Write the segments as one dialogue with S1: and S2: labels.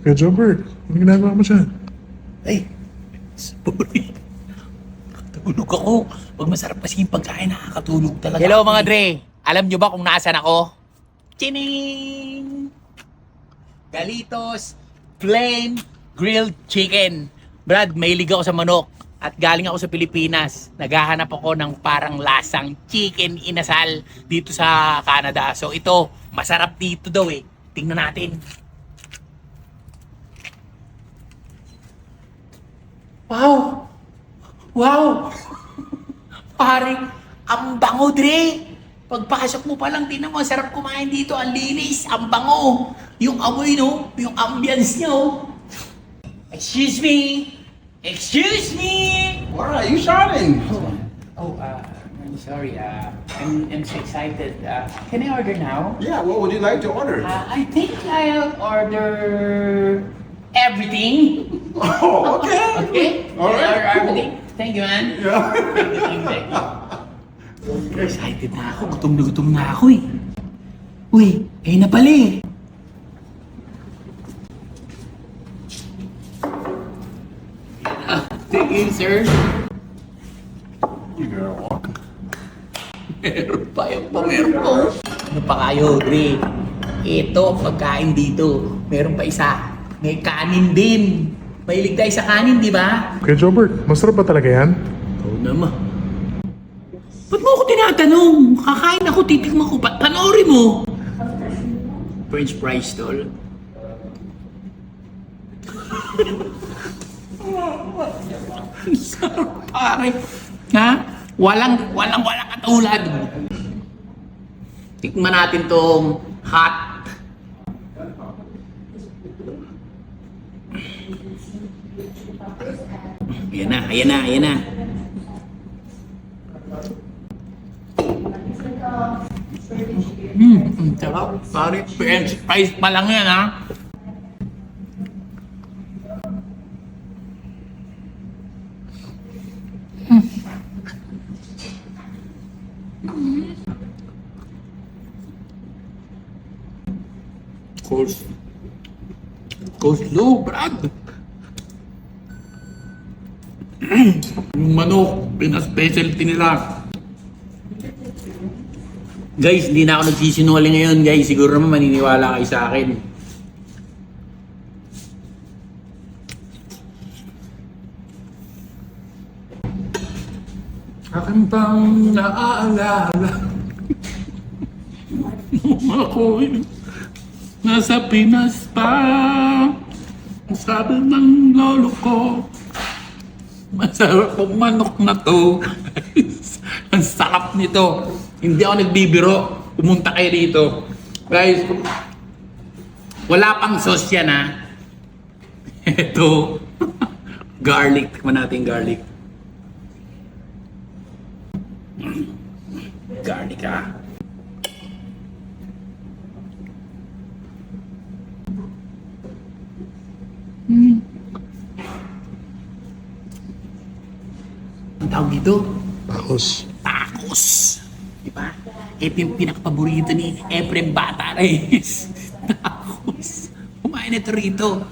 S1: Kaya Jobert, ano ginagawa mo dyan?
S2: Ay, sorry. Tulog ako. Pag masarap kasi yung pagkain, nakakatulog talaga. Hello mga Dre! Alam nyo ba kung nasaan ako? Chining! Galitos Flame Grilled Chicken. Brad, mahilig ako sa manok. At galing ako sa Pilipinas. Naghahanap ako ng parang lasang chicken inasal dito sa Canada. So ito, masarap dito daw eh. Tingnan natin. Wow! Wow! Pare, ang bango, Dre! Pagpasok mo pa lang, tinan mo, sarap kumain dito, ang linis, ang bango. Yung amoy, no? Yung ambience niya, oh. Excuse me! Excuse me!
S3: Why are you shouting?
S2: I'm sorry, I'm so excited. Can I order now?
S3: Yeah, what would you like to order?
S2: I think I'll order everything.
S3: Oh, okay.
S2: Okay?
S3: All right,
S2: I'll order
S3: cool.
S2: everything. Thank you, man.
S3: Yeah.
S2: Thank you. Excited na ako. Gutom na ako eh. Uy, na pala eh. Take in, sir.
S3: You better walk.
S2: Meron pa yung meron po. Ano pa kayo, Dre? Ito, pagkain dito. Meron pa isa. May kanin din. Mahilig tayo sa kanin, di ba?
S1: Kaya Jobert, masarap ba talaga yan?
S2: Oo naman. Ba't mo ako tinatanong? Kakain ako, titikman ko. Panoorin mo. French fries, tol. Sarap, pare. Ha? Walang katulad. Tikman natin tong hot. Ayan na. Ang sarap. Pare, French fries pa lang yan, ha? Coleslaw, Brad. Yung manok, pina-specialty nila. Guys, hindi na ako nagsisinungaling ngayon, guys. Siguro naman maniniwala kayo sa akin. Akin pang naaalala. Ako'y nasa Pinas pa. Sabi ng lolo ko, masarap ang manok na to. Ang sarap nito. Hindi ako nagbibiro. Pumunta kayo dito. Guys, wala pang sauce yan, ha. Ito. Garlic. Tikman natin garlic. Garlic, ha. Ang tawag dito?
S1: Tacos.
S2: Tacos. Diba? Ito yung pinakapaborito ni Efrem Bata Reyes. Tacos. Kumain ito rito.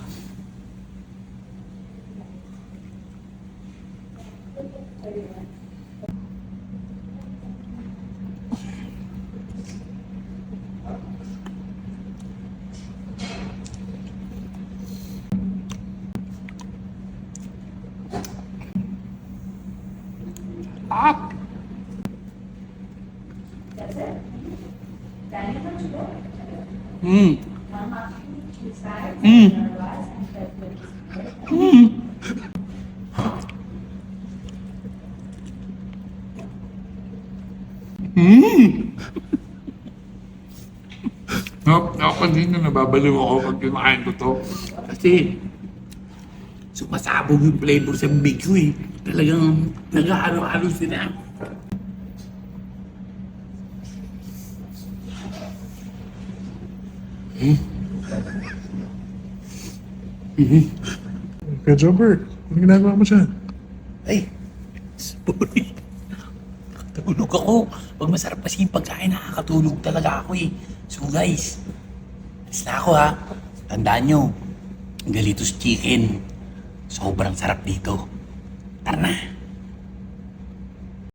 S2: Up. Mm. Mm. Mm. Mm. Napansin na nababaliw ako pag kinakain ko to. Kasi sumasabog yung flavor sa big ko eh. Talagang naghahalo-halo sila.
S1: Kaya Jobert, ano ginagawa mo dyan?
S2: Ay, sorry. Tulog ako. Pag masarap kasi yung pagkain, nakakatulog talaga ako eh. So guys, alis na ako ha. Tandaan nyo, Galitos Chicken. Sobrang sarap dito. Tara na.